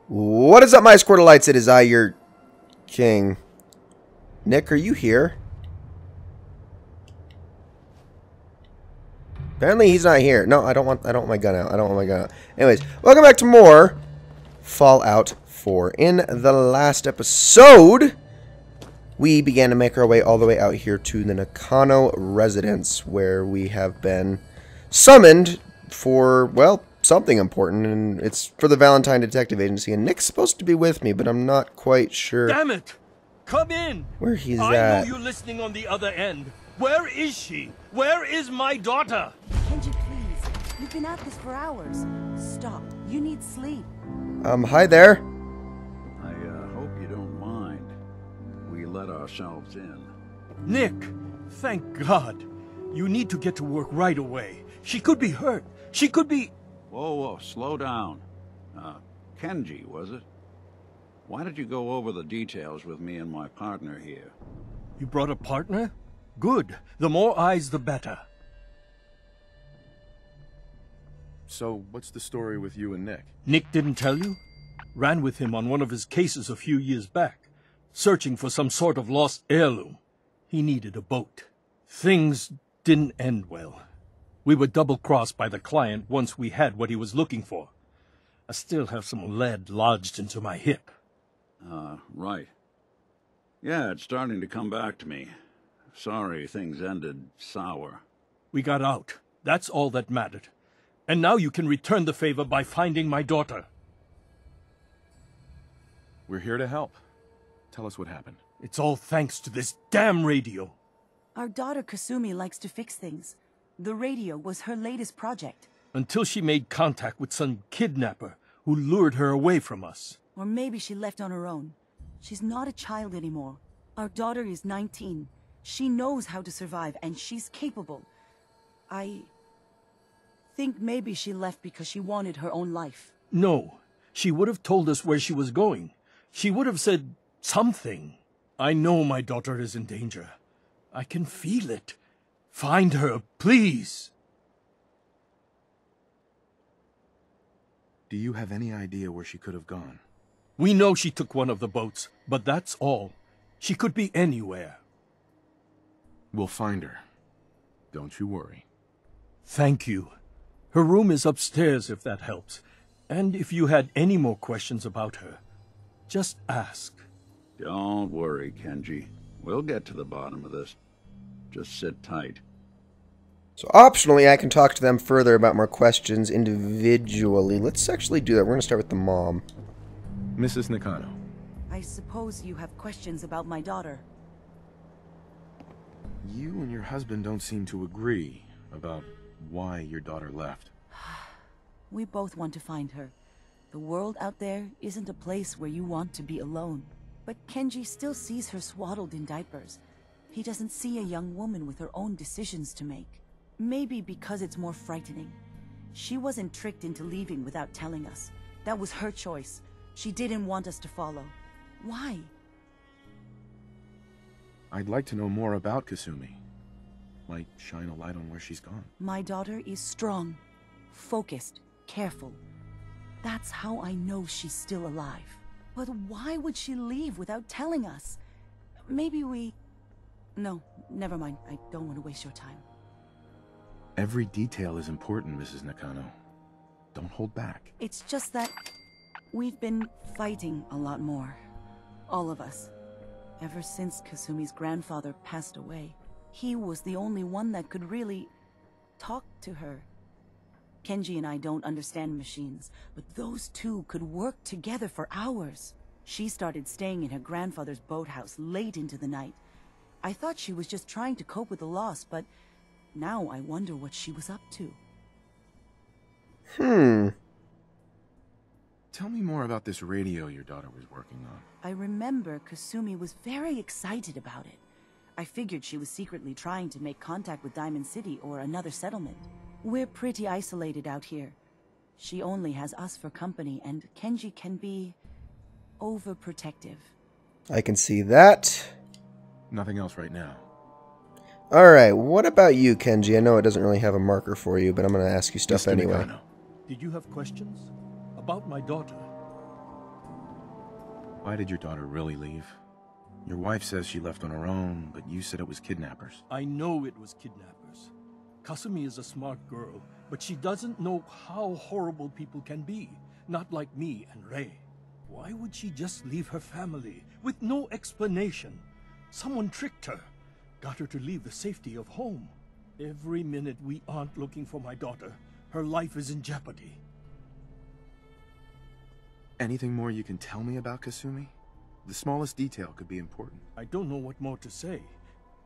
What is up, my Squirtleites? It is I, your king. Nick, are you here? Apparently he's not here. No, I don't want my gun out. I don't want my gun out. Anyways, welcome back to more Fallout 4. In the last episode, we began to make our way all the way out here to the Nakano residence, where we have been summoned for, well, something important, and it's for the Valentine Detective Agency, and Nick's supposed to be with me, but I'm not quite sure. Damn it! Come in! Where he's I at. know you're listening on the other end. Where is she? Where is my daughter? Kenji, please. You've been at this for hours. Stop. You need sleep. Hi there. I hope you don't mind. We let ourselves in. Nick, thank God. You need to get to work right away. She could be hurt. She could be... Whoa, slow down. Kenji, was it? Why did you go over the details with me and my partner here? You brought a partner? Good. The more eyes, the better. So, what's the story with you and Nick? Nick didn't tell you? Ran with him on one of his cases a few years back, searching for some sort of lost heirloom. He needed a boat. Things didn't end well. We were double-crossed by the client once we had what he was looking for. I still have some lead lodged into my hip. Right. Yeah, it's starting to come back to me. Sorry things ended sour. We got out. That's all that mattered. And now you can return the favor by finding my daughter. We're here to help. Tell us what happened. It's all thanks to this damn radio. Our daughter Kasumi likes to fix things. The radio was her latest project. Until she made contact with some kidnapper who lured her away from us. Or maybe she left on her own. She's not a child anymore. Our daughter is 19. She knows how to survive, and she's capable. I think maybe she left because she wanted her own life. No, she would have told us where she was going. She would have said something. I know my daughter is in danger. I can feel it. Find her, please. Do you have any idea where she could have gone? We know she took one of the boats, but that's all. She could be anywhere. We'll find her. Don't you worry. Thank you. Her room is upstairs, if that helps. And if you had any more questions about her, just ask. Don't worry, Kenji. We'll get to the bottom of this. Just sit tight. So optionally, I can talk to them further about more questions individually. Let's actually do that. We're going to start with the mom. Mrs. Nakano. I suppose you have questions about my daughter. You and your husband don't seem to agree about why your daughter left. We both want to find her. The world out there isn't a place where you want to be alone. But Kenji still sees her swaddled in diapers. He doesn't see a young woman with her own decisions to make. Maybe because it's more frightening. She wasn't tricked into leaving without telling us. That was her choice. She didn't want us to follow. Why? I'd like to know more about Kasumi. Might shine a light on where she's gone. My daughter is strong, focused, careful. That's how I know she's still alive. But why would she leave without telling us? Maybe we... No, never mind. I don't want to waste your time. Every detail is important, Mrs. Nakano. Don't hold back. It's just that we've been fighting a lot more. All of us. Ever since Kasumi's grandfather passed away, he was the only one that could really talk to her. Kenji and I don't understand machines, but those two could work together for hours. She started staying in her grandfather's boathouse late into the night. I thought she was just trying to cope with the loss, but now I wonder what she was up to. Tell me more about this radio your daughter was working on. I remember Kasumi was very excited about it. I figured she was secretly trying to make contact with Diamond City or another settlement. We're pretty isolated out here. She only has us for company, and Kenji can be overprotective. I can see that. Nothing else right now. Alright, what about you, Kenji? I know it doesn't really have a marker for you, but I'm going to ask you stuff Mr. anyway. Nakano. Did you have questions? About my daughter? Why did your daughter really leave? Your wife says she left on her own, but you said it was kidnappers. I know it was kidnappers. Kasumi is a smart girl, but she doesn't know how horrible people can be. Not like me and Ray. Why would she just leave her family with no explanation? Someone tricked her. Got her to leave the safety of home. Every minute we aren't looking for my daughter, her life is in jeopardy. Anything more you can tell me about Kasumi? The smallest detail could be important. I don't know what more to say.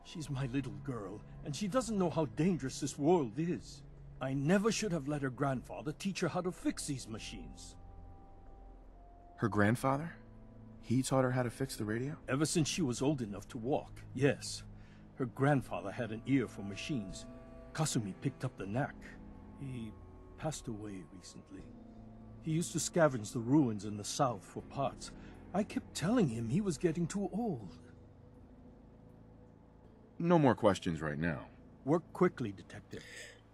She's my little girl, and she doesn't know how dangerous this world is. I never should have let her grandfather teach her how to fix these machines. Her grandfather? He taught her how to fix the radio? Ever since she was old enough to walk, yes. Her grandfather had an ear for machines. Kasumi picked up the knack. He passed away recently. He used to scavenge the ruins in the south for parts. I kept telling him he was getting too old. No more questions right now. Work quickly, Detective.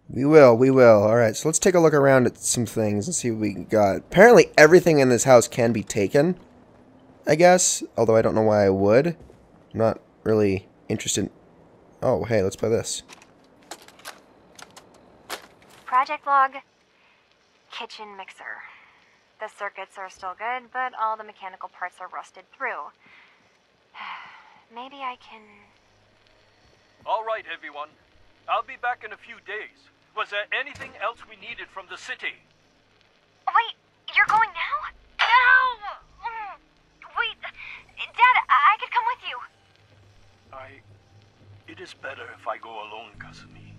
We will, we will. Alright, so let's take a look around at some things and see what we got. Apparently everything in this house can be taken, I guess. Although I don't know why I would. I'm not really interested. Oh, hey, let's play this. Project log. Kitchen mixer. The circuits are still good, but all the mechanical parts are rusted through. Maybe I can... All right, everyone. I'll be back in a few days. Was there anything else we needed from the city? Wait, you're going now? No! Wait, Dad, I could come with you. It is better if I go alone, Kasumi.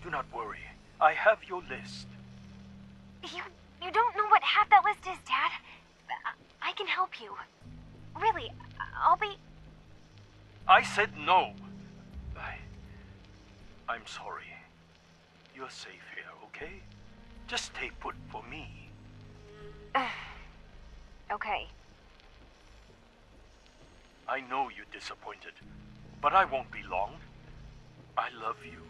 Do not worry. I have your list. You don't know what half that list is, Dad. I can help you. Really, I'll be... I said no. I'm sorry. You're safe here, okay? Just stay put for me. Okay. I know you're disappointed, but I won't be long. I love you.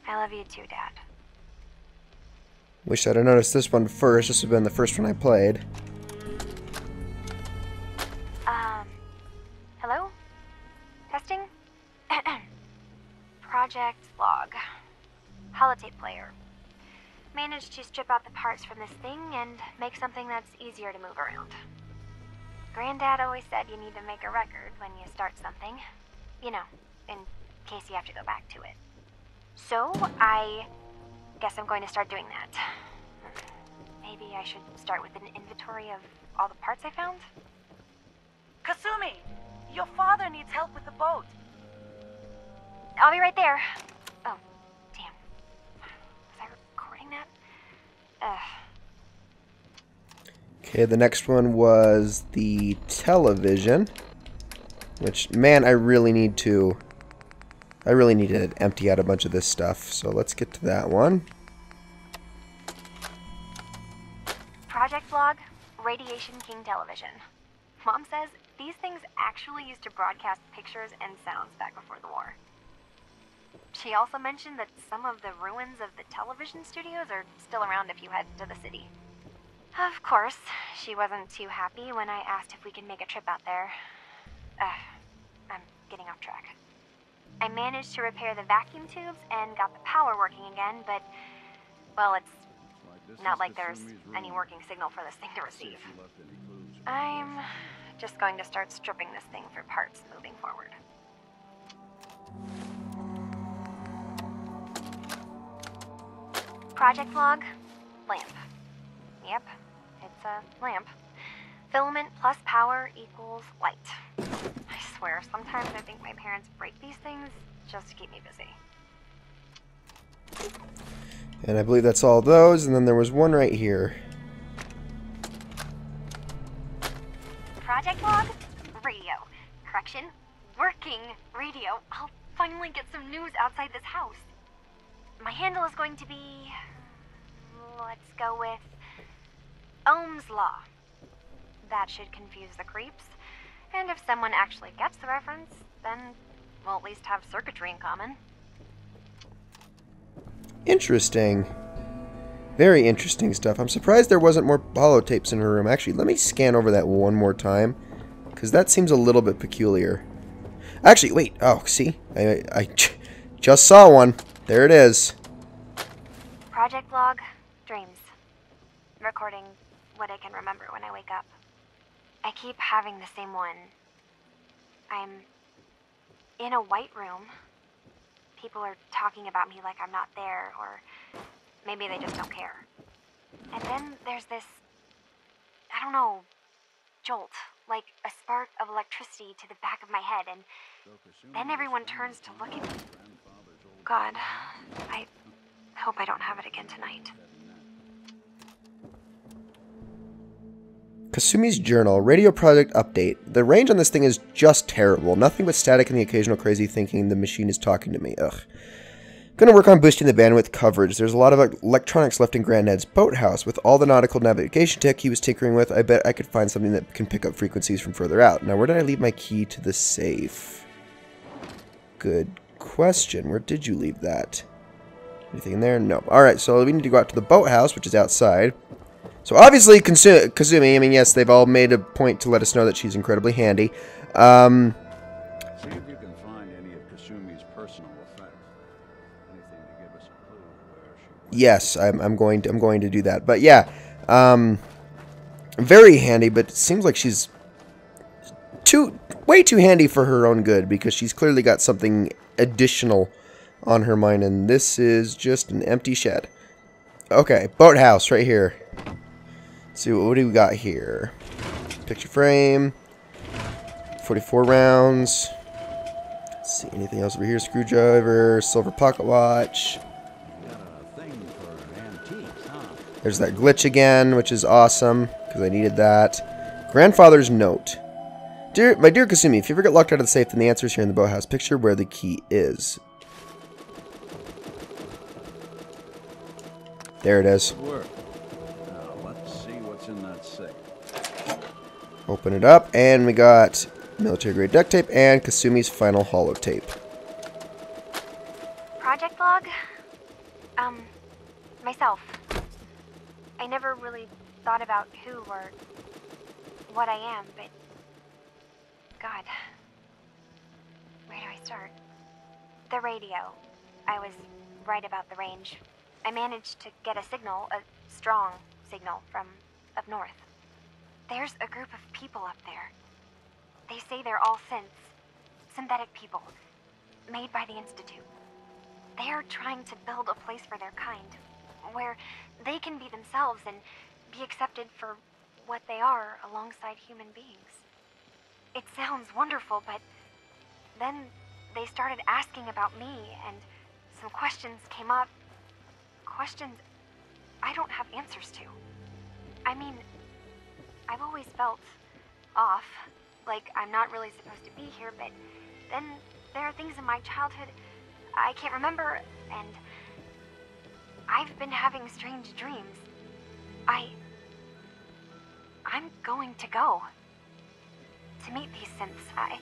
I love you too, Dad. Wish I'd have noticed this one first. This would have been the first one I played. Hello? Testing? Project log. Holotape player. Managed to strip out the parts from this thing and make something that's easier to move around. Granddad always said you need to make a record when you start something. You know, in case you have to go back to it. So, I guess I'm going to start doing that. Maybe I should start with an inventory of all the parts I found? Kasumi! Your father needs help with the boat. I'll be right there. Oh, damn. Was I recording that? Okay, the next one was the television. Which, man, I really need to empty out a bunch of this stuff. So let's get to that one. Project log, Radiation King television. Mom says these things actually used to broadcast pictures and sounds back before the war. She also mentioned that some of the ruins of the television studios are still around if you head to the city. Of course, she wasn't too happy when I asked if we could make a trip out there. I'm getting off track. I managed to repair the vacuum tubes and got the power working again, but, well, it's not like there's any working signal for this thing to receive. I'm just going to start stripping this thing for parts moving forward. Project log, lamp. Yep, it's a lamp. Filament plus power equals light. I swear, sometimes I think my parents break these things just to keep me busy. And I believe that's all those, and then there was one right here. Project log, radio. Correction, working radio. I'll finally get some news outside this house. My handle is going to be... let's go with... Ohm's Law. That should confuse the creeps. And if someone actually gets the reference, then we'll at least have circuitry in common. Interesting. Very interesting stuff. I'm surprised there wasn't more holotapes in her room. Actually, let me scan over that one more time, because that seems a little bit peculiar. Actually, wait. Oh, see? I just saw one. There it is. Project log, dreams. Recording what I can remember when I wake up. I keep having the same one. I'm in a white room. People are talking about me like I'm not there, or maybe they just don't care. And then there's this, I don't know, jolt, like a spark of electricity to the back of my head, and then everyone turns to look at me. God, I hope I don't have it again tonight. Kasumi's journal, radio project update. The range on this thing is just terrible. Nothing but static and the occasional crazy thinking the machine is talking to me. Ugh. Gonna work on boosting the bandwidth coverage. There's a lot of electronics left in Granddad's boathouse. With all the nautical navigation tech he was tinkering with, I bet I could find something that can pick up frequencies from further out. Now, where did I leave my key to the safe? Good question. Where did you leave that? Anything in there? No. Alright, so we need to go out to the boathouse, which is outside. So obviously, Kazumi, I mean, yes, they've all made a point to let us know that she's incredibly handy. See if you can find any of Kasumi's personal effects. Anything to give us a clue where she went. Yes, I'm going to do that. But yeah, very handy. But it seems like she's way too handy for her own good, because she's clearly got something additional on her mind, and this is just an empty shed. Okay, boathouse right here. Let's see, what do we got here? Picture frame, 44 rounds. Let's see, anything else over here? Screwdriver, silver pocket watch. Got a thing for antiques, huh? There's that glitch again, which is awesome, because I needed that. Grandfather's note. My dear Kasumi, if you ever get locked out of the safe, then the answer is here in the boathouse. Picture where the key is. There it is. Good work. Now let's see what's in that safe. Open it up, and we got military-grade duct tape and Kasumi's final holotape. Project log? Myself. I never really thought about who or what I am, but God, where do I start? The radio. I was right about the range. I managed to get a signal, a strong signal, from up north. There's a group of people up there. They say they're all synthetic people, made by the Institute. They are trying to build a place for their kind, where they can be themselves and be accepted for what they are alongside human beings. It sounds wonderful, but then they started asking about me, and some questions came up. Questions I don't have answers to. I mean, I've always felt off, like I'm not really supposed to be here, but then there are things in my childhood I can't remember, and I've been having strange dreams. I'm going to go to meet these synths. I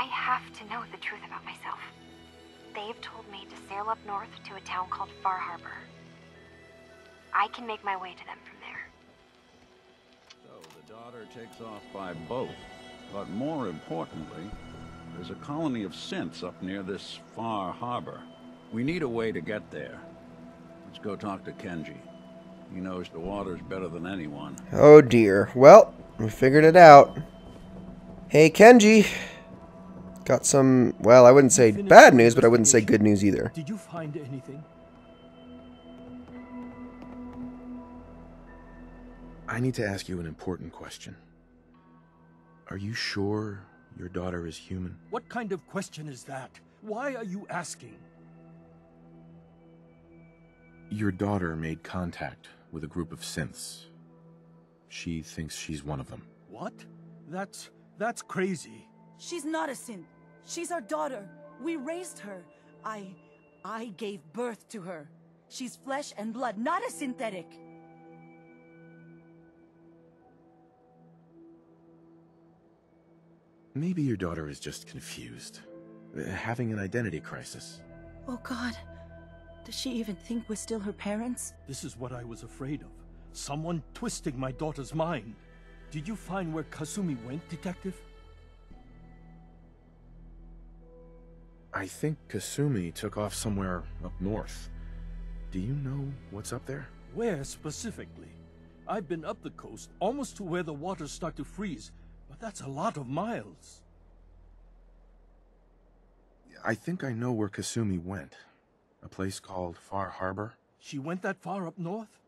have to know the truth about myself. They've told me to sail up north to a town called Far Harbor. I can make my way to them from there. So the daughter takes off by boat. But more importantly, there's a colony of synths up near this Far Harbor. We need a way to get there. Let's go talk to Kenji. He knows the waters better than anyone. Oh dear. Well, we figured it out. Hey, Kenji. Got some, well, I wouldn't say bad news, but I wouldn't say good news either. Did you find anything? I need to ask you an important question. Are you sure your daughter is human? What kind of question is that? Why are you asking? Your daughter made contact with a group of synths. She thinks she's one of them. What? That's crazy. She's not a synth. She's our daughter. We raised her. I gave birth to her. She's flesh and blood, not a synthetic. Maybe your daughter is just confused, having an identity crisis. Oh God. Does she even think we're still her parents? This is what I was afraid of. Someone twisting my daughter's mind. Did you find where Kasumi went, Detective? I think Kasumi took off somewhere up north. Do you know what's up there? Where specifically? I've been up the coast, almost to where the waters start to freeze, but that's a lot of miles. I think I know where Kasumi went. A place called Far Harbor. She went that far up north?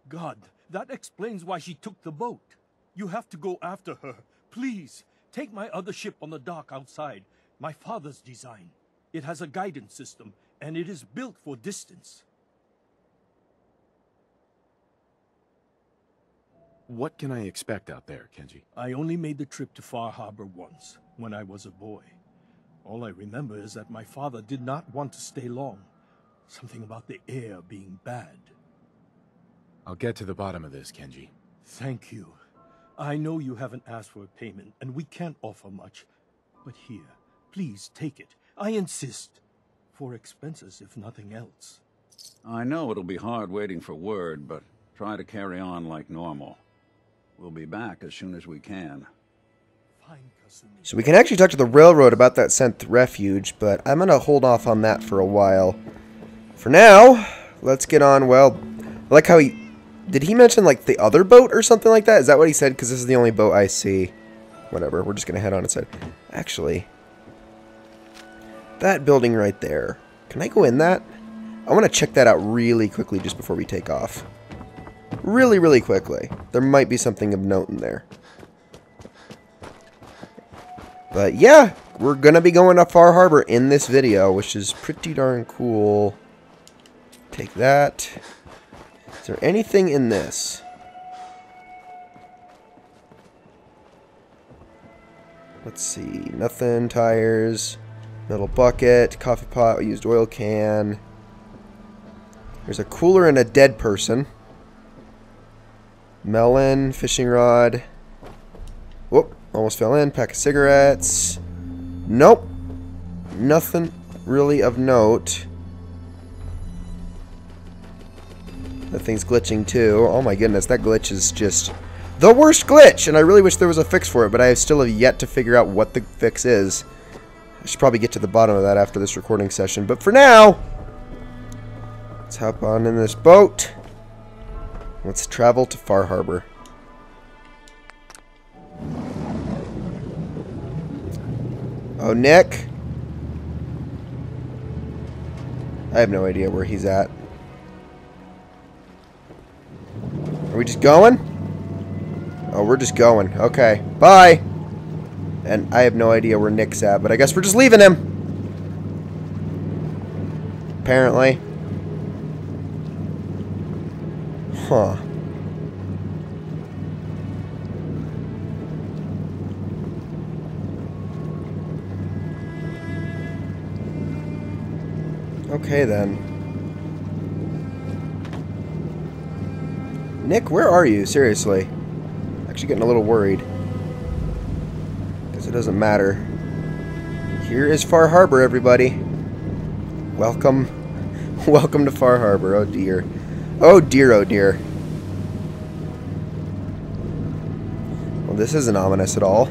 God, that explains why she took the boat. You have to go after her. Please, take my other ship on the dock outside. My father's design. It has a guidance system, and it is built for distance. What can I expect out there, Kenji? I only made the trip to Far Harbor once, when I was a boy. All I remember is that my father did not want to stay long. Something about the air being bad. I'll get to the bottom of this, Kenji. Thank you. I know you haven't asked for a payment, and we can't offer much. But here, please take it. I insist. For expenses, if nothing else. I know it'll be hard waiting for word, but try to carry on like normal. We'll be back as soon as we can. Fine, Kasumi. So we can actually talk to the railroad about that Synth refuge, but I'm going to hold off on that for a while. For now, let's get on. Well, I like how he... Did he mention, like, the other boat or something like that? Is that what he said? Because this is the only boat I see. Whatever, we're just going to head on inside. Actually, that building right there. Can I go in that? I want to check that out really quickly just before we take off. Really, really quickly. There might be something of note in there. But yeah, we're going to be going to Far Harbor in this video, which is pretty darn cool. Take that. Is there anything in this? Let's see. Nothing. Tires. Metal bucket. Coffee pot. Used oil can. There's a cooler and a dead person. Melon. Fishing rod. Whoop. Almost fell in. Pack of cigarettes. Nope. Nothing really of note. That thing's glitching too. Oh my goodness, that glitch is just the worst glitch! And I really wish there was a fix for it, but I still have yet to figure out what the fix is. I should probably get to the bottom of that after this recording session. But for now, let's hop on in this boat. Let's travel to Far Harbor. Oh, Nick? I have no idea where he's at. Are we just going? Oh, we're just going. Okay. Bye! And I have no idea where Nick's at, but I guess we're just leaving him. Apparently. Huh. Okay, then. Nick, where are you? Seriously. Actually getting a little worried. Because it doesn't matter. Here is Far Harbor, everybody. Welcome. Welcome to Far Harbor. Oh, dear. Oh, dear, oh, dear. Well, this isn't ominous at all.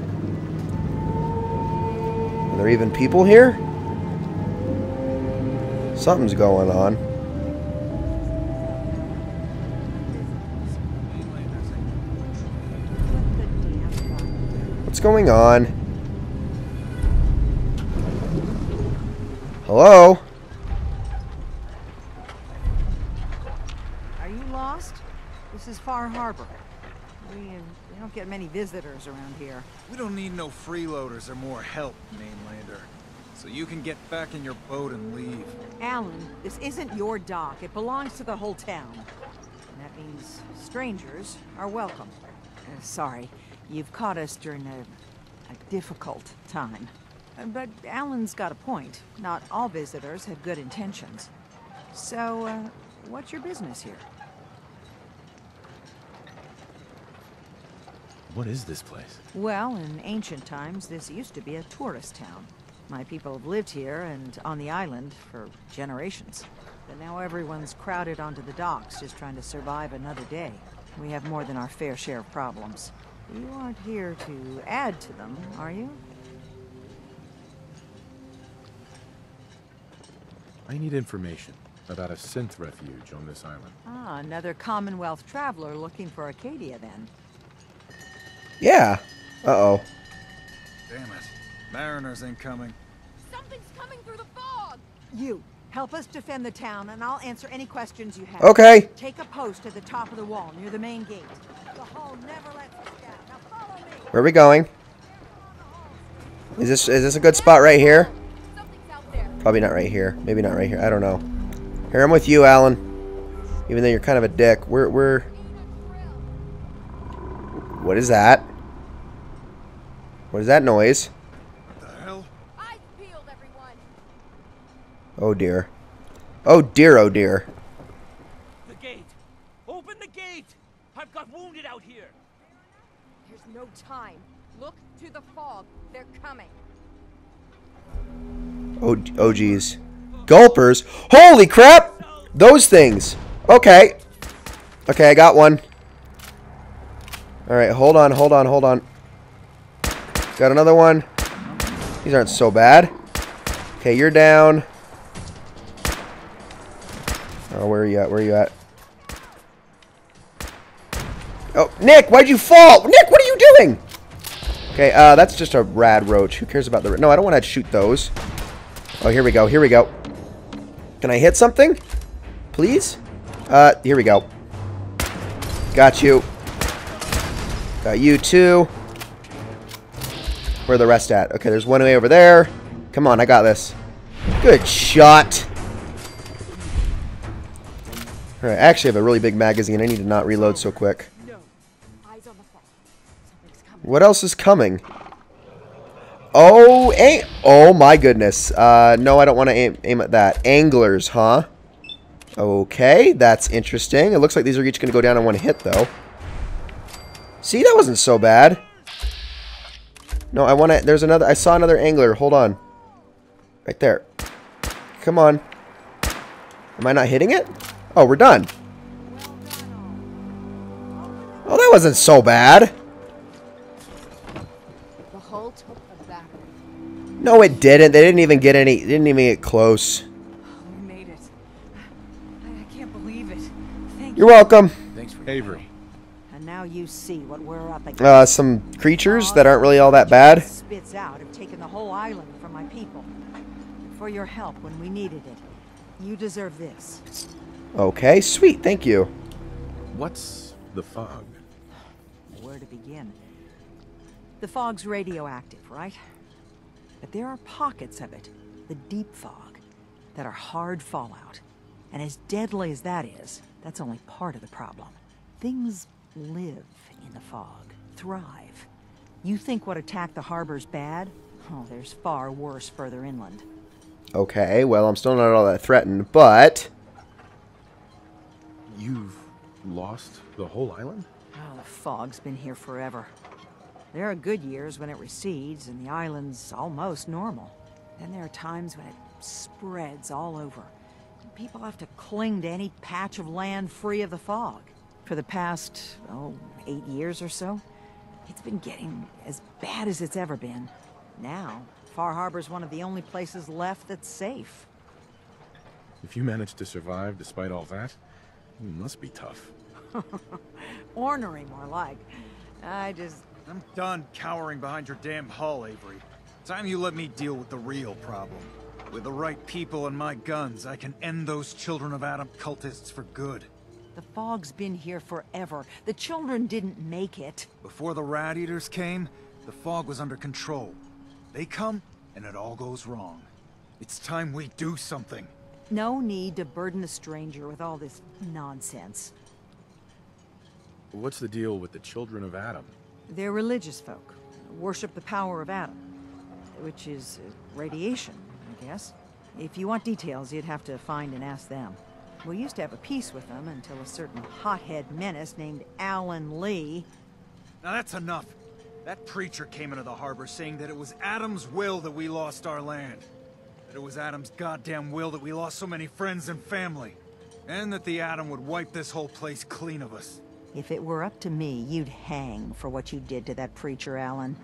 Are there even people here? Something's going on. What's going on? Hello? Are you lost? This is Far Harbor. We don't get many visitors around here. We don't need no freeloaders or more help, mainlander. So you can get back in your boat and leave. Alan, this isn't your dock. It belongs to the whole town. And that means strangers are welcome. Sorry, you've caught us during a difficult time. But Alan's got a point. Not all visitors have good intentions. So, what's your business here? What is this place? Well, in ancient times, this used to be a tourist town. My people have lived here and on the island for generations. but now everyone's crowded onto the docks just trying to survive another day. We have more than our fair share of problems. You aren't here to add to them, are you? I need information about a synth refuge on this island. Ah, another Commonwealth traveler looking for Acadia, then. Yeah. Uh-oh. Damn it. Mariners incoming. Something's coming through the fog! You, help us defend the town, and I'll answer any questions you have. Okay. Take a post at the top of the wall, near the main gate. The hall never lets us down. Now follow me! Where are we going? Is this a good spot right here? Something's out there. Probably not right here. Maybe not right here. I don't know. Here, I'm with you, Alan. Even though you're kind of a dick. We're... What is that? What is that noise? What the hell? Eyes peeled, everyone. Oh dear. Oh dear, oh dear. The gate! Open the gate! I've got wounded out here! There's no time. Look to the fog. They're coming. Oh geez. Gulpers? Holy crap! Those things. Okay. Okay, I got one. Alright, hold on. Got another one. These aren't so bad. Okay, you're down. Oh, where are you at? Oh, Nick, why'd you fall? Nick, what are you doing? Okay, that's just a rad roach. Who cares about the... No, I don't want to shoot those. Oh, here we go. Can I hit something? Please? Here we go. Got you. Got you too. Where are the rest at? Okay, there's one way over there. Come on, I got this. Good shot. Alright, I actually have a really big magazine. I need to not reload so quick. No. Eyes on the fog. Something's coming. What else is coming? Oh, oh my goodness. No, I don't want to aim at that. Anglers, huh? Okay, that's interesting. It looks like these are each going to go down in one hit, though. See, that wasn't so bad. No, I want to... There's another... I saw another angler. Hold on. Right there. Come on. Am I not hitting it? Oh, we're done. Oh, that wasn't so bad. The hull took a batter. No, it didn't. They didn't even get any... Didn't even get close. We made it. I can't believe it. Thank You're you. welcome. Thanks for Avery. And now you see what we're up against. Some creatures that aren't really all that bad. Spits out have taken the whole island from my people. For your help when we needed it. You deserve this. Okay, sweet. Thank you. What's the fog? Where to begin? The fog's radioactive, right? But there are pockets of it, the deep fog, that are hard fallout. And as deadly as that is, that's only part of the problem. Things live in the fog, thrive. You think what attacked the harbor's bad? Oh, there's far worse further inland. Okay, well, I'm still not all that threatened, but... You've lost the whole island? Oh, the fog's been here forever. There are good years when it recedes and the island's almost normal. Then there are times when it spreads all over. People have to cling to any patch of land free of the fog. For the past, 8 years or so, it's been getting as bad as it's ever been. Now, Far Harbor's one of the only places left that's safe. If you managed to survive despite all that, you must be tough. Ornery, more like. I'm done cowering behind your damn hull, Avery. Time you let me deal with the real problem. With the right people and my guns, I can end those Children of Adam cultists for good. The fog's been here forever. The children didn't make it. Before the Rat Eaters came, the fog was under control. They come, and it all goes wrong. It's time we do something. No need to burden the stranger with all this nonsense. What's the deal with the Children of Adam? They're religious folk. Worship the power of Adam. Which is radiation, I guess. If you want details, you'd have to find and ask them. We used to have a peace with them until a certain hothead menace named Alan Lee... Now that's enough. That preacher came into the harbor saying that it was Adam's will that we lost our land. That it was Adam's goddamn will that we lost so many friends and family. And that the Atom would wipe this whole place clean of us. If it were up to me, you'd hang for what you did to that preacher, Alan.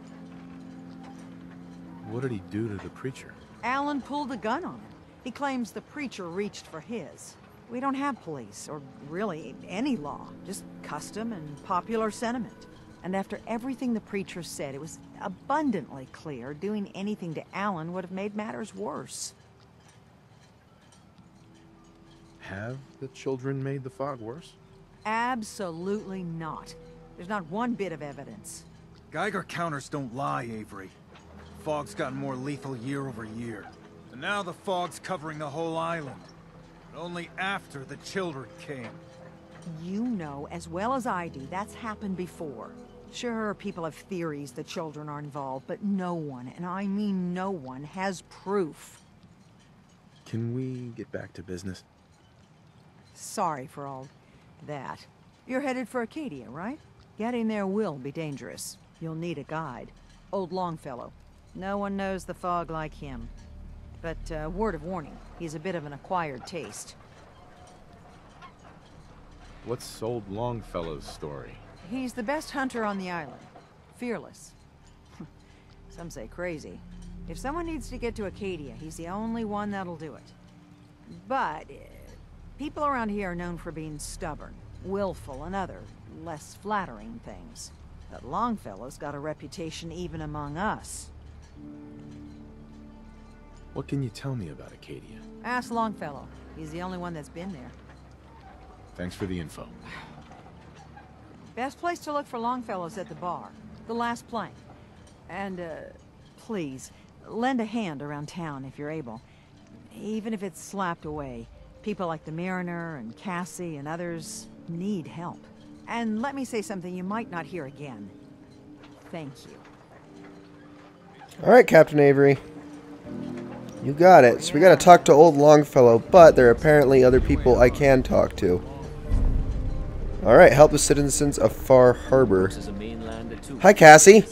What did he do to the preacher? Alan pulled a gun on him. He claims the preacher reached for his. We don't have police, or really any law, just custom and popular sentiment. And after everything the preacher said, it was abundantly clear doing anything to Alan would have made matters worse. Have the children made the fog worse? Absolutely not. There's not one bit of evidence. Geiger counters don't lie, Avery. The fog's gotten more lethal year over year. And now the fog's covering the whole island. But only after the children came. You know as well as I do that's happened before. Sure, people have theories the children are involved, but no one, and I mean no one, has proof. Can we get back to business? Sorry for all that. You're headed for Acadia, right? Getting there will be dangerous. You'll need a guide. Old Longfellow. No one knows the fog like him. But, word of warning, he's a bit of an acquired taste. What's old Longfellow's story? He's the best hunter on the island. Fearless. Some say crazy. If someone needs to get to Acadia, he's the only one that'll do it. But, people around here are known for being stubborn, willful, and other, less flattering things. But Longfellow's got a reputation even among us. What can you tell me about Acadia? Ask Longfellow. He's the only one that's been there. Thanks for the info. Best place to look for Longfellow's at the bar. The last plank. And, please, lend a hand around town if you're able. Even if it's slapped away. People like the Mariner and Cassie and others need help. And let me say something you might not hear again. Thank you. Alright, Captain Avery. You got it. So we gotta talk to old Longfellow, but there are apparently other people I can talk to. Alright, help the citizens of Far Harbor. Hi, Cassie.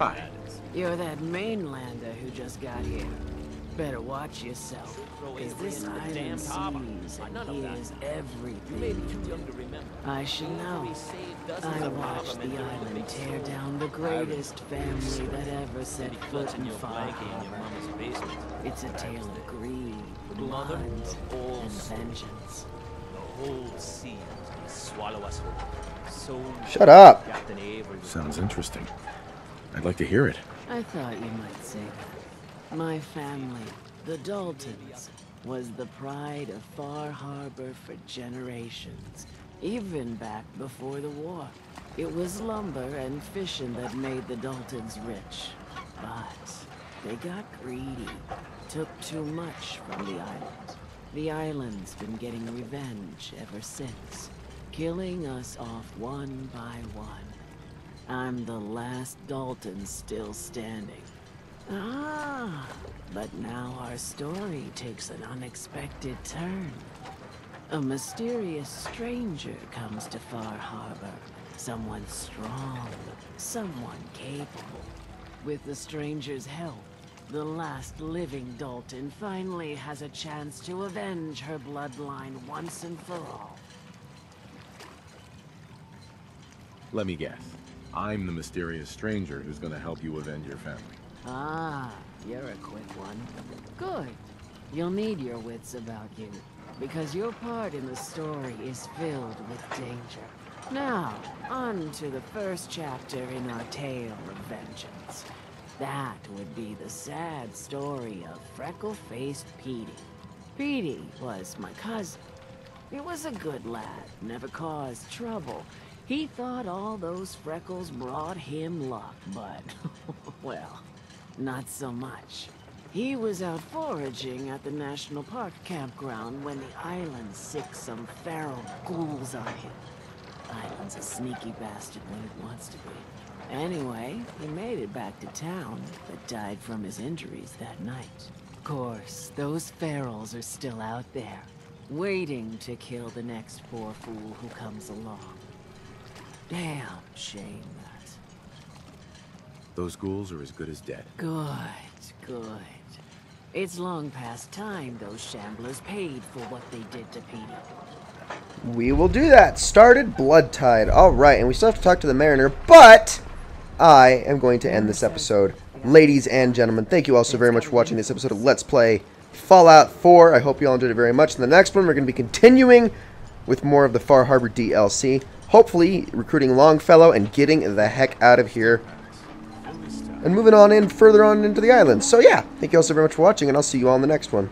Hi. You're that mainlander who just got here. Better watch yourself, because this island sees and hears everything. I should know. I watched the island tear down the greatest family that ever set foot in Far Harbor. It's a tale of greed, blood, and vengeance. The whole sea will swallow us whole. So Shut up. Captain Avery. Sounds interesting. I'd like to hear it. I thought you might say that. My family, the Daltons, was the pride of Far Harbor for generations, even back before the war. It was lumber and fishing that made the Daltons rich. But they got greedy, took too much from the island. The island's been getting revenge ever since, killing us off one by one. I'm the last Dalton still standing. Ah, but now our story takes an unexpected turn. A mysterious stranger comes to Far Harbor. Someone strong, someone capable. With the stranger's help, the last living Dalton finally has a chance to avenge her bloodline once and for all. Let me guess. I'm the mysterious stranger who's gonna help you avenge your family. Ah, you're a quick one. Good. You'll need your wits about you, because your part in the story is filled with danger. Now, on to the first chapter in our tale of vengeance. That would be the sad story of freckle-faced Petey. Petey was my cousin. He was a good lad, never caused trouble. He thought all those freckles brought him luck, but, well, not so much. He was out foraging at the National Park campground when the island sicked some feral ghouls on him. Island's a sneaky bastard when it wants to be. Anyway, he made it back to town, but died from his injuries that night. Of course, those ferals are still out there, waiting to kill the next poor fool who comes along. Damn shame that. Those ghouls are as good as dead. Good, good. It's long past time those shamblers paid for what they did to Petey. We will do that. Started Blood Tide. Alright, and we still have to talk to the Mariner, but I am going to end this episode. Ladies and gentlemen, thank you all so very much for watching this episode of Let's Play Fallout 4. I hope you all enjoyed it very much. In the next one, we're going to be continuing with more of the Far Harbor DLC. Hopefully, recruiting Longfellow and getting the heck out of here. And moving on in, further on into the island. So yeah, thank you all so very much for watching, and I'll see you all in the next one.